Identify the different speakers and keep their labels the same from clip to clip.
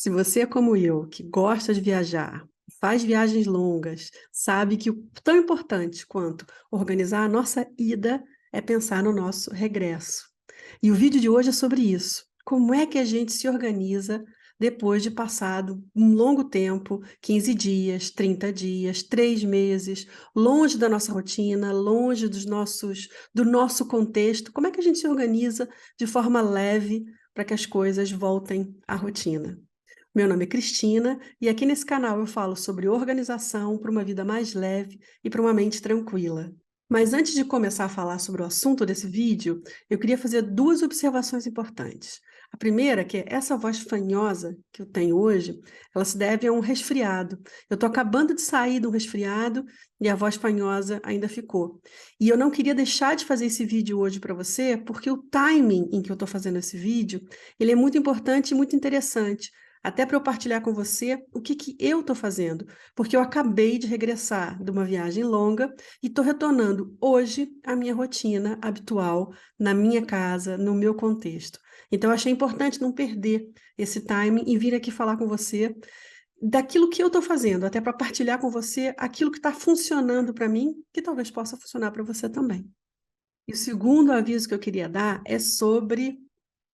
Speaker 1: Se você é como eu, que gosta de viajar, faz viagens longas, sabe que o tão importante quanto organizar a nossa ida é pensar no nosso regresso. E o vídeo de hoje é sobre isso. Como é que a gente se organiza depois de passado um longo tempo, 15 dias, 30 dias, 3 meses, longe da nossa rotina, longe do nosso contexto? Como é que a gente se organiza de forma leve para que as coisas voltem à rotina? Meu nome é Cristina e aqui nesse canal eu falo sobre organização para uma vida mais leve e para uma mente tranquila. Mas antes de começar a falar sobre o assunto desse vídeo, eu queria fazer duas observações importantes. A primeira é que essa voz fanhosa que eu tenho hoje, ela se deve a um resfriado. Eu estou acabando de sair de um resfriado e a voz fanhosa ainda ficou. E eu não queria deixar de fazer esse vídeo hoje para você, porque o timing em que eu estou fazendo esse vídeo, ele é muito importante e muito interessante. Até para eu partilhar com você o que eu estou fazendo, porque eu acabei de regressar de uma viagem longa e estou retornando hoje à minha rotina habitual, na minha casa, no meu contexto. Então, eu achei importante não perder esse timing e vir aqui falar com você daquilo que eu estou fazendo, até para partilhar com você aquilo que está funcionando para mim, que talvez possa funcionar para você também. E o segundo aviso que eu queria dar é sobre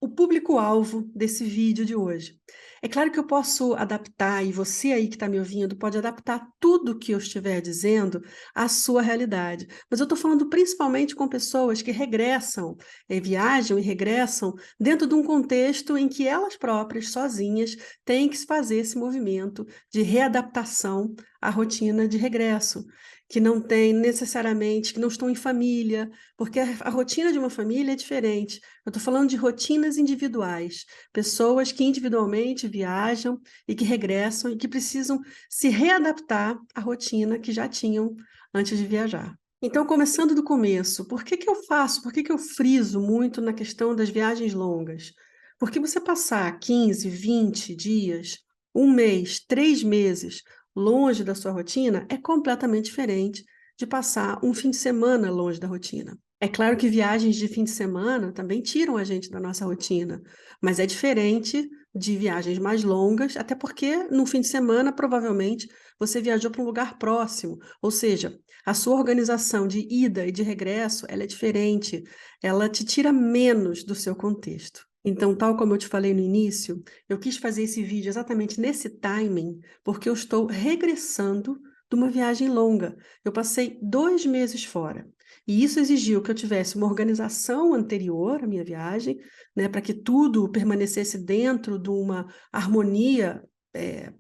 Speaker 1: o público-alvo desse vídeo de hoje. É claro que eu posso adaptar, e você aí que está me ouvindo pode adaptar tudo que eu estiver dizendo à sua realidade. Mas eu estou falando principalmente com pessoas que regressam, viajam e regressam dentro de um contexto em que elas próprias, sozinhas, têm que fazer esse movimento de readaptação à rotina de regresso, que não tem necessariamente, que não estão em família, porque a rotina de uma família é diferente. Eu estou falando de rotinas individuais, pessoas que individualmente viajam e que regressam e que precisam se readaptar à rotina que já tinham antes de viajar. Então, começando do começo, por que que eu friso muito na questão das viagens longas? Porque você passar 15, 20 dias, um mês, 3 meses longe da sua rotina é completamente diferente de passar um fim de semana longe da rotina. É claro que viagens de fim de semana também tiram a gente da nossa rotina, mas é diferente de viagens mais longas, até porque no fim de semana, provavelmente, você viajou para um lugar próximo, ou seja, a sua organização de ida e de regresso, ela é diferente, ela te tira menos do seu contexto. Então, tal como eu te falei no início, eu quis fazer esse vídeo exatamente nesse timing, porque eu estou regressando de uma viagem longa. Eu passei 2 meses fora. E isso exigiu que eu tivesse uma organização anterior à minha viagem, né, para que tudo permanecesse dentro de uma harmonia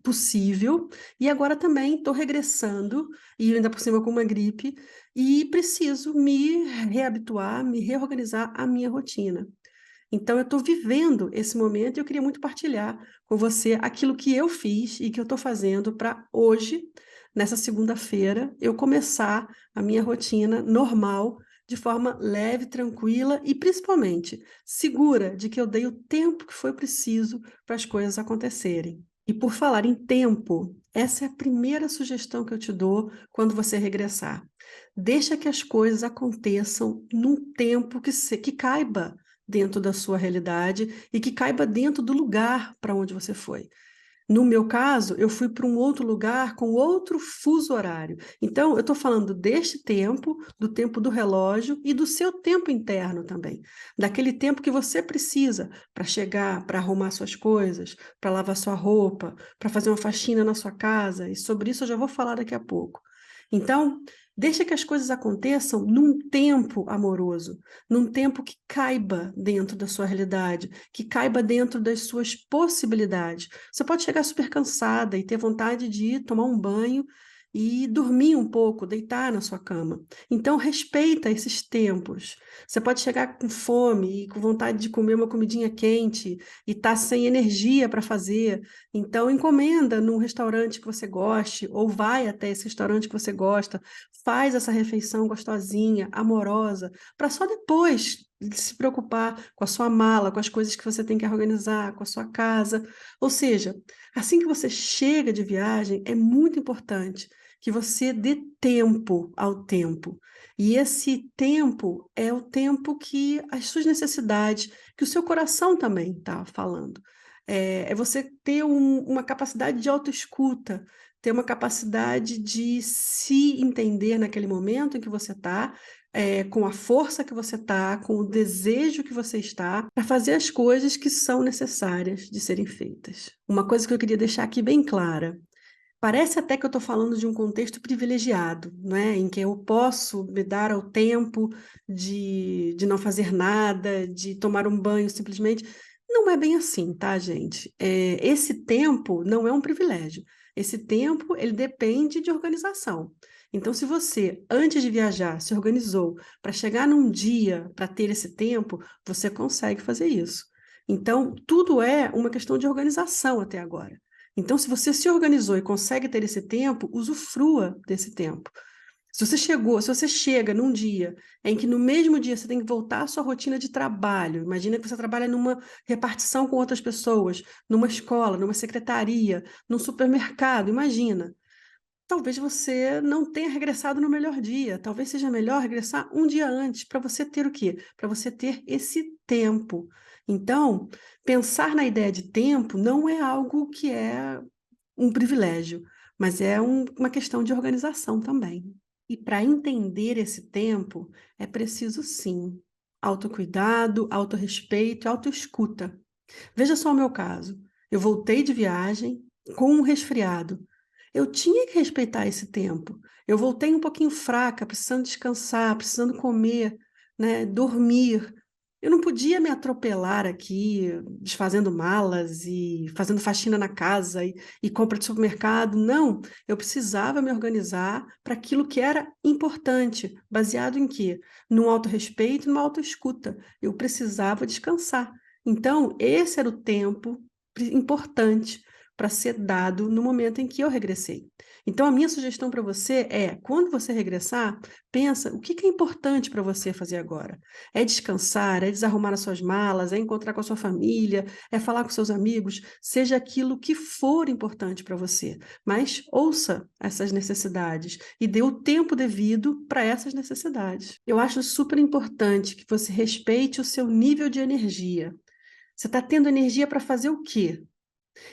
Speaker 1: possível. E agora também estou regressando, e ainda por cima com uma gripe, e preciso me reabituar, me reorganizar a minha rotina. Então, eu estou vivendo esse momento e eu queria muito partilhar com você aquilo que eu fiz e que eu estou fazendo para hoje, nessa segunda-feira, eu começar a minha rotina normal, de forma leve, tranquila e, principalmente, segura de que eu dei o tempo que foi preciso para as coisas acontecerem. E por falar em tempo, essa é a primeira sugestão que eu te dou quando você regressar. Deixa que as coisas aconteçam num tempo que caiba dentro da sua realidade e que caiba dentro do lugar para onde você foi. No meu caso, eu fui para um outro lugar com outro fuso horário. Então, eu estou falando deste tempo, do tempo do relógio e do seu tempo interno também. Daquele tempo que você precisa para chegar, para arrumar suas coisas, para lavar sua roupa, para fazer uma faxina na sua casa. E sobre isso eu já vou falar daqui a pouco. Então, deixa que as coisas aconteçam num tempo amoroso, num tempo que caiba dentro da sua realidade, que caiba dentro das suas possibilidades. Você pode chegar super cansada e ter vontade de ir tomar um banho e dormir um pouco, deitar na sua cama. Então, respeita esses tempos. Você pode chegar com fome e com vontade de comer uma comidinha quente e estar sem energia para fazer. Então, encomenda num restaurante que você goste ou vai até esse restaurante que você gosta, faz essa refeição gostosinha, amorosa, para só depois se preocupar com a sua mala, com as coisas que você tem que organizar, com a sua casa. Ou seja, assim que você chega de viagem, é muito importante que você dê tempo ao tempo. E esse tempo é o tempo que as suas necessidades, que o seu coração também está falando. É você ter uma capacidade de autoescuta, ter uma capacidade de se entender naquele momento em que você está, com a força que você está, com o desejo que você está, para fazer as coisas que são necessárias de serem feitas. Uma coisa que eu queria deixar aqui bem clara: parece até que eu estou falando de um contexto privilegiado, né? Em que eu posso me dar ao tempo de não fazer nada, de tomar um banho simplesmente. Não é bem assim, tá, gente? Esse tempo não é um privilégio. Esse tempo, ele depende de organização. Então, se você, antes de viajar, se organizou para chegar num dia para ter esse tempo, você consegue fazer isso. Então, tudo é uma questão de organização até agora. Então, se você se organizou e consegue ter esse tempo, usufrua desse tempo. Se você chega num dia em que no mesmo dia você tem que voltar à sua rotina de trabalho, imagina que você trabalha numa repartição com outras pessoas, numa escola, numa secretaria, num supermercado, imagina. Talvez você não tenha regressado no melhor dia, talvez seja melhor regressar um dia antes, para você ter o quê? Para você ter esse tempo. Então, pensar na ideia de tempo não é algo que é um privilégio, mas é uma questão de organização também. E para entender esse tempo, é preciso sim autocuidado, autorrespeito e autoescuta. Veja só o meu caso. Eu voltei de viagem com um resfriado. Eu tinha que respeitar esse tempo. Eu voltei um pouquinho fraca, precisando descansar, precisando comer, né, dormir. Eu não podia me atropelar aqui, desfazendo malas e fazendo faxina na casa e compra de supermercado. Não, eu precisava me organizar para aquilo que era importante, baseado em quê? No autorrespeito e numa autoescuta. Eu precisava descansar. Então, esse era o tempo importante para ser dado no momento em que eu regressei. Então, a minha sugestão para você é, quando você regressar, pensa o que é importante para você fazer agora. É descansar, é desarrumar as suas malas, é encontrar com a sua família, é falar com seus amigos, seja aquilo que for importante para você. Mas ouça essas necessidades e dê o tempo devido para essas necessidades. Eu acho super importante que você respeite o seu nível de energia. Você está tendo energia para fazer o quê?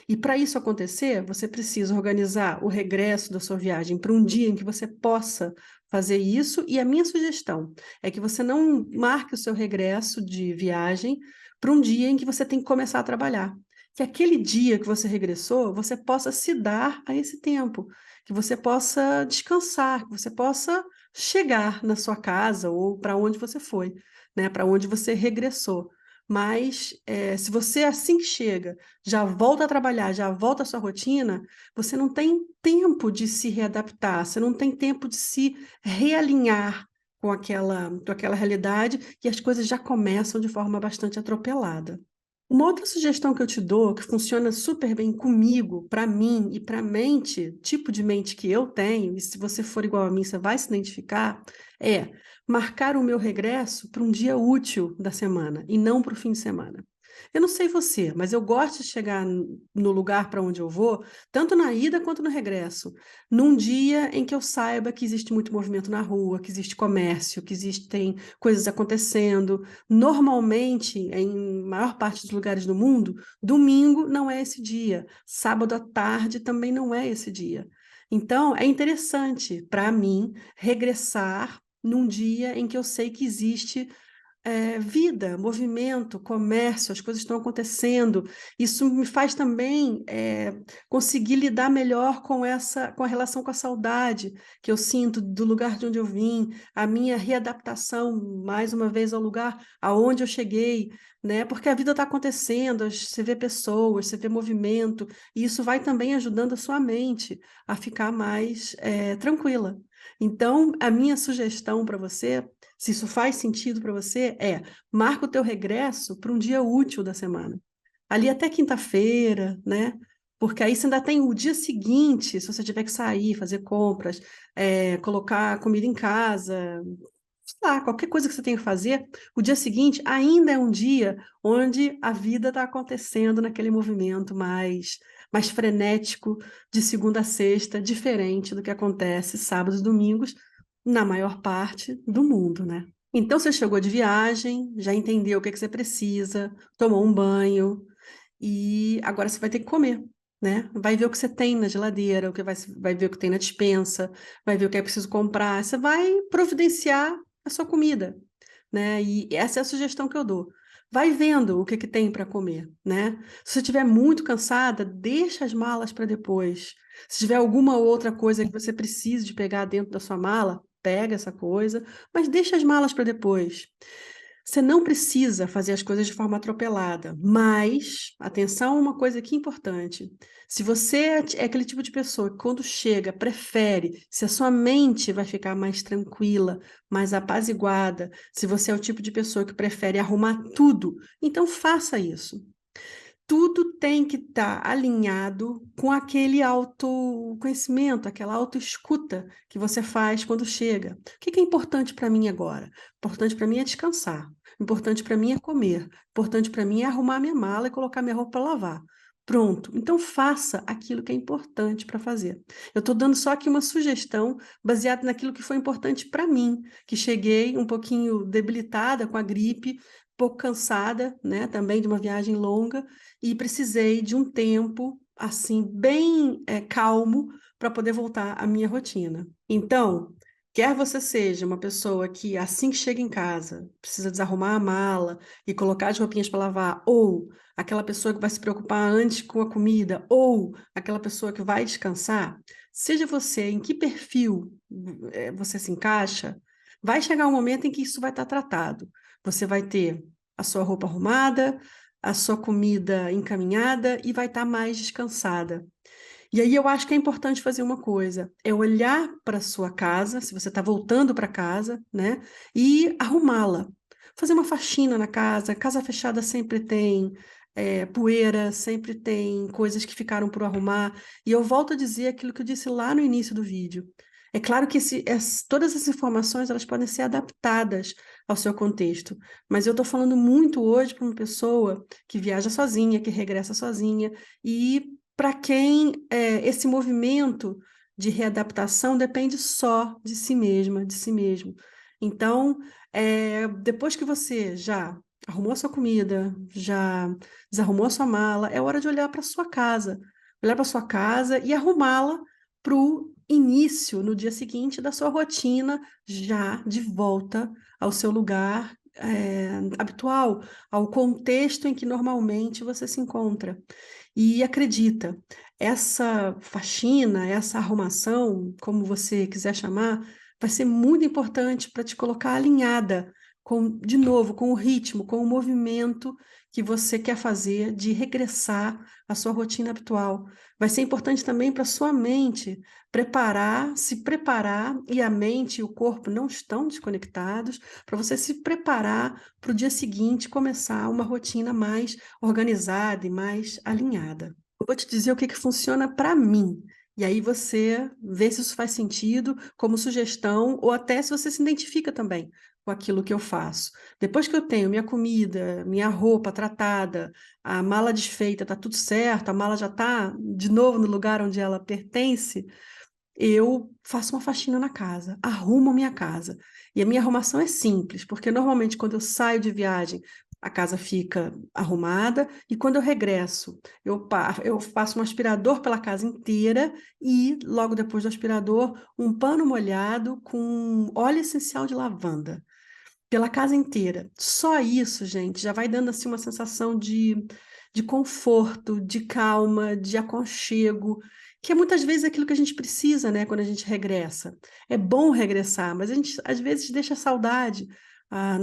Speaker 1: E para isso acontecer, você precisa organizar o regresso da sua viagem para um dia em que você possa fazer isso. E a minha sugestão é que você não marque o seu regresso de viagem para um dia em que você tem que começar a trabalhar. Que aquele dia que você regressou, você possa se dar a esse tempo, que você possa descansar, que você possa chegar na sua casa ou para onde você foi, né? Para onde você regressou. Mas se você assim que chega já volta a trabalhar, já volta à sua rotina, você não tem tempo de se readaptar, você não tem tempo de se realinhar com aquela realidade e as coisas já começam de forma bastante atropelada. Uma outra sugestão que eu te dou, que funciona super bem comigo, para mim e para a mente, tipo de mente que eu tenho, e se você for igual a mim, você vai se identificar, é marcar o meu regresso para um dia útil da semana e não para o fim de semana. Eu não sei você, mas eu gosto de chegar no lugar para onde eu vou, tanto na ida quanto no regresso, num dia em que eu saiba que existe muito movimento na rua, que existe comércio, que existem coisas acontecendo. Normalmente, em maior parte dos lugares do mundo, domingo não é esse dia, sábado à tarde também não é esse dia. Então, é interessante para mim regressar num dia em que eu sei que existe vida, movimento, comércio, as coisas estão acontecendo. Isso me faz também conseguir lidar melhor com a relação com a saudade que eu sinto do lugar de onde eu vim, a minha readaptação, mais uma vez, ao lugar aonde eu cheguei, né? Porque a vida está acontecendo, você vê pessoas, você vê movimento, e isso vai também ajudando a sua mente a ficar mais tranquila. Então, a minha sugestão para você, se isso faz sentido para você, marca o teu regresso para um dia útil da semana. Ali até quinta-feira, né? Porque aí você ainda tem o dia seguinte, se você tiver que sair, fazer compras, colocar comida em casa, sei lá, qualquer coisa que você tenha que fazer, o dia seguinte ainda é um dia onde a vida está acontecendo naquele movimento mais frenético de segunda a sexta, diferente do que acontece sábados e domingos na maior parte do mundo, né? Então você chegou de viagem, já entendeu o que que você precisa, tomou um banho, e agora você vai ter que comer, né? Vai ver o que você tem na geladeira, vai ver o que tem na despensa, vai ver o que é preciso comprar, você vai providenciar a sua comida, né? E essa é a sugestão que eu dou. Vai vendo o que que tem para comer, né? Se você estiver muito cansada, deixa as malas para depois. Se tiver alguma outra coisa que você precise de pegar dentro da sua mala, pega essa coisa, mas deixa as malas para depois. Você não precisa fazer as coisas de forma atropelada, mas, atenção, uma coisa aqui importante. Se você é aquele tipo de pessoa que, quando chega, prefere, se a sua mente vai ficar mais tranquila, mais apaziguada, se você é o tipo de pessoa que prefere arrumar tudo, então faça isso. Tudo tem que estar alinhado com aquele autoconhecimento, aquela autoescuta que você faz quando chega. O que é importante para mim agora? Importante para mim é descansar. Importante para mim é comer. Importante para mim é arrumar minha mala e colocar minha roupa para lavar. Pronto. Então faça aquilo que é importante para fazer. Eu estou dando só aqui uma sugestão baseada naquilo que foi importante para mim, que cheguei um pouquinho debilitada com a gripe, pouco cansada, né, também de uma viagem longa, e precisei de um tempo assim bem calmo para poder voltar à minha rotina. Então, quer você seja uma pessoa que assim que chega em casa precisa desarrumar a mala e colocar as roupinhas para lavar, ou aquela pessoa que vai se preocupar antes com a comida, ou aquela pessoa que vai descansar, seja você em que perfil você se encaixa, vai chegar um momento em que isso vai estar tratado. Você vai ter a sua roupa arrumada, a sua comida encaminhada e vai estar mais descansada. E aí eu acho que é importante fazer uma coisa, é olhar para a sua casa, se você está voltando para casa, né, e arrumá-la. Fazer uma faxina na casa, casa fechada sempre tem poeira, sempre tem coisas que ficaram por arrumar. E eu volto a dizer aquilo que eu disse lá no início do vídeo. É claro que todas essas informações elas podem ser adaptadas ao seu contexto, mas eu estou falando muito hoje para uma pessoa que viaja sozinha, que regressa sozinha, e para quem esse movimento de readaptação depende só de si mesma, de si mesmo. Então, depois que você já arrumou a sua comida, já desarrumou a sua mala, é hora de olhar para sua casa e arrumá-la para o início, no dia seguinte, da sua rotina, já de volta ao seu lugar habitual, ao contexto em que normalmente você se encontra. E acredita, essa faxina, essa arrumação, como você quiser chamar, vai ser muito importante para te colocar alinhada com, de novo, com o ritmo, com o movimento que você quer fazer de regressar à sua rotina habitual. Vai ser importante também para sua mente se preparar, e a mente e o corpo não estão desconectados, para você se preparar para o dia seguinte começar uma rotina mais organizada e mais alinhada. Eu vou te dizer o que que funciona para mim. E aí você vê se isso faz sentido como sugestão ou até se você se identifica também com aquilo que eu faço. Depois que eu tenho minha comida, minha roupa tratada, a mala desfeita, está tudo certo, a mala já está de novo no lugar onde ela pertence, eu faço uma faxina na casa, arrumo a minha casa. E a minha arrumação é simples, porque normalmente quando eu saio de viagem, a casa fica arrumada, e quando eu regresso, eu faço um aspirador pela casa inteira e, logo depois do aspirador, um pano molhado com óleo essencial de lavanda pela casa inteira. Só isso, gente, já vai dando assim uma sensação de conforto, de calma, de aconchego, que é muitas vezes aquilo que a gente precisa, né, quando a gente regressa. É bom regressar, mas a gente às vezes deixa saudade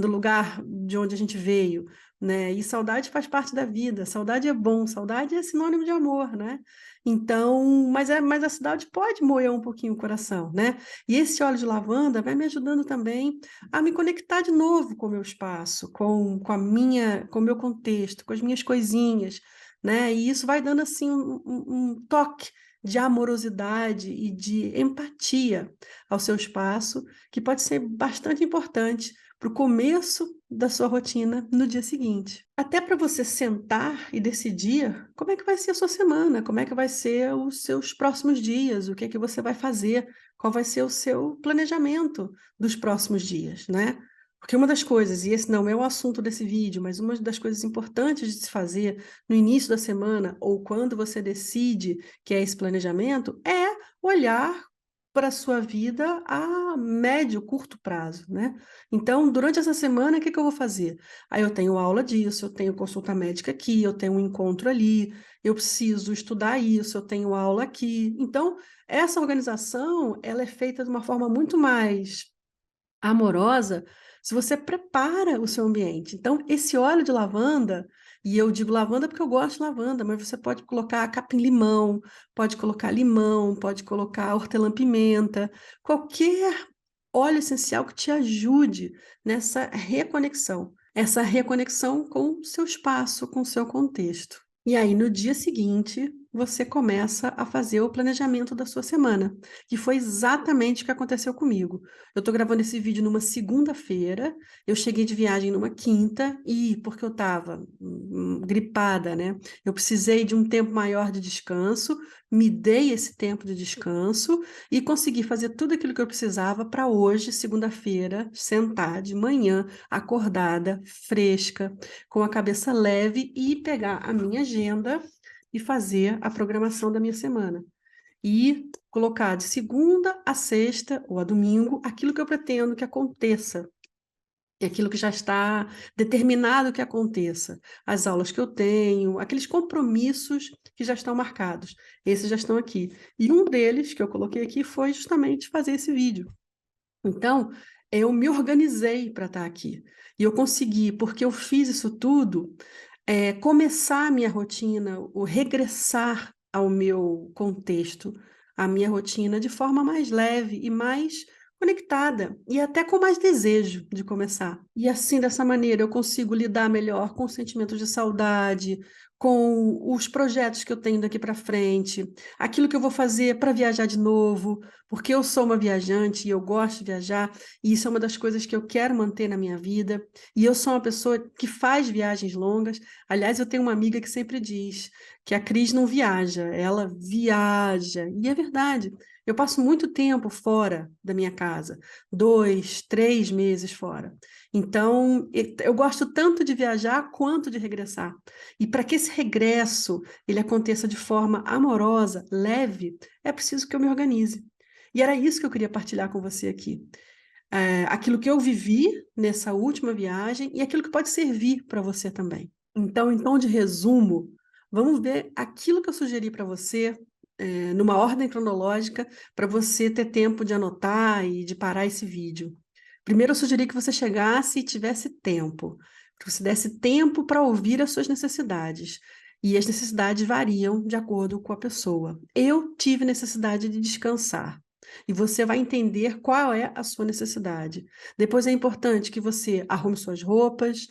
Speaker 1: no lugar de onde a gente veio, né? E saudade faz parte da vida. Saudade é bom, saudade é sinônimo de amor, né? Então, mas a cidade pode moer um pouquinho o coração, né? E esse óleo de lavanda vai me ajudando também a me conectar de novo com o meu espaço, com o meu contexto, com as minhas coisinhas, né? E isso vai dando assim um toque de amorosidade e de empatia ao seu espaço, que pode ser bastante importante para o começo da sua rotina no dia seguinte. Até para você sentar e decidir como é que vai ser a sua semana, como é que vai ser os seus próximos dias, o que é que você vai fazer, qual vai ser o seu planejamento dos próximos dias, né? Porque uma das coisas, e esse não é o assunto desse vídeo, mas uma das coisas importantes de se fazer no início da semana ou quando você decide que é esse planejamento, é olhar para a sua vida a médio, curto prazo, né? Então, durante essa semana, o que que eu vou fazer? Aí eu tenho aula disso, eu tenho consulta médica aqui, eu tenho um encontro ali, eu preciso estudar isso, eu tenho aula aqui. Então, essa organização, ela é feita de uma forma muito mais amorosa se você prepara o seu ambiente. Então, esse óleo de lavanda, e eu digo lavanda porque eu gosto de lavanda, mas você pode colocar capim-limão, pode colocar limão, pode colocar hortelã-pimenta, qualquer óleo essencial que te ajude nessa reconexão, essa reconexão com o seu espaço, com o seu contexto. E aí, no dia seguinte, você começa a fazer o planejamento da sua semana, que foi exatamente o que aconteceu comigo. Eu estou gravando esse vídeo numa segunda-feira, eu cheguei de viagem numa quinta, e porque eu estava gripada, né? Eu precisei de um tempo maior de descanso, me dei esse tempo de descanso e consegui fazer tudo aquilo que eu precisava para hoje, segunda-feira, sentar de manhã, acordada, fresca, com a cabeça leve e pegar a minha agenda e fazer a programação da minha semana. E colocar de segunda a sexta ou a domingo aquilo que eu pretendo que aconteça, e aquilo que já está determinado que aconteça, as aulas que eu tenho, aqueles compromissos que já estão marcados, esses já estão aqui. E um deles que eu coloquei aqui foi justamente fazer esse vídeo. Então, eu me organizei para estar aqui. E eu consegui, porque eu fiz isso tudo, começar a minha rotina, o regressar ao meu contexto, à minha rotina de forma mais leve e mais conectada, e até com mais desejo de começar. E assim, dessa maneira, eu consigo lidar melhor com o sentimento de saudade, com os projetos que eu tenho daqui para frente, aquilo que eu vou fazer para viajar de novo, porque eu sou uma viajante e eu gosto de viajar, e isso é uma das coisas que eu quero manter na minha vida. E eu sou uma pessoa que faz viagens longas. Aliás, eu tenho uma amiga que sempre diz que a Cris não viaja, ela viaja. E é verdade. Eu passo muito tempo fora da minha casa, 2, 3 meses fora. Então, eu gosto tanto de viajar quanto de regressar. E para que esse regresso ele aconteça de forma amorosa, leve, é preciso que eu me organize. E era isso que eu queria partilhar com você aqui. Aquilo que eu vivi nessa última viagem e aquilo que pode servir para você também. Então, em tom de resumo, vamos ver aquilo que eu sugeri para você, numa ordem cronológica, para você ter tempo de anotar e de parar esse vídeo. Primeiro, eu sugeri que você chegasse e tivesse tempo, que você desse tempo para ouvir as suas necessidades. E as necessidades variam de acordo com a pessoa. Eu tive necessidade de descansar. E você vai entender qual é a sua necessidade. Depois é importante que você arrume suas roupas,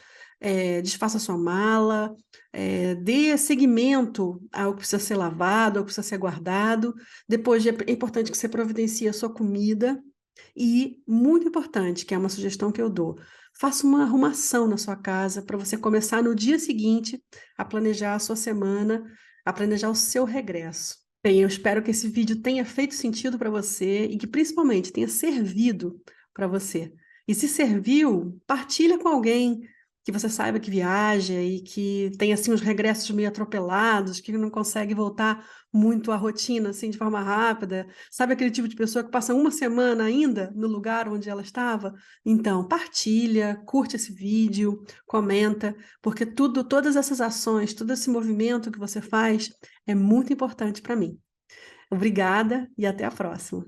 Speaker 1: desfaça sua mala, dê seguimento ao que precisa ser lavado, ao que precisa ser guardado. Depois é importante que você providencie a sua comida. E, muito importante, que é uma sugestão que eu dou, faça uma arrumação na sua casa para você começar no dia seguinte a planejar a sua semana, a planejar o seu regresso. Bem, eu espero que esse vídeo tenha feito sentido para você e que principalmente tenha servido para você. E se serviu, partilha com alguém que você saiba que viaja e que tem assim os regressos meio atropelados, que não consegue voltar muito à rotina assim de forma rápida. Sabe aquele tipo de pessoa que passa uma semana ainda no lugar onde ela estava? Então, partilha, curte esse vídeo, comenta, porque tudo, todas essas ações, todo esse movimento que você faz é muito importante para mim. Obrigada e até a próxima.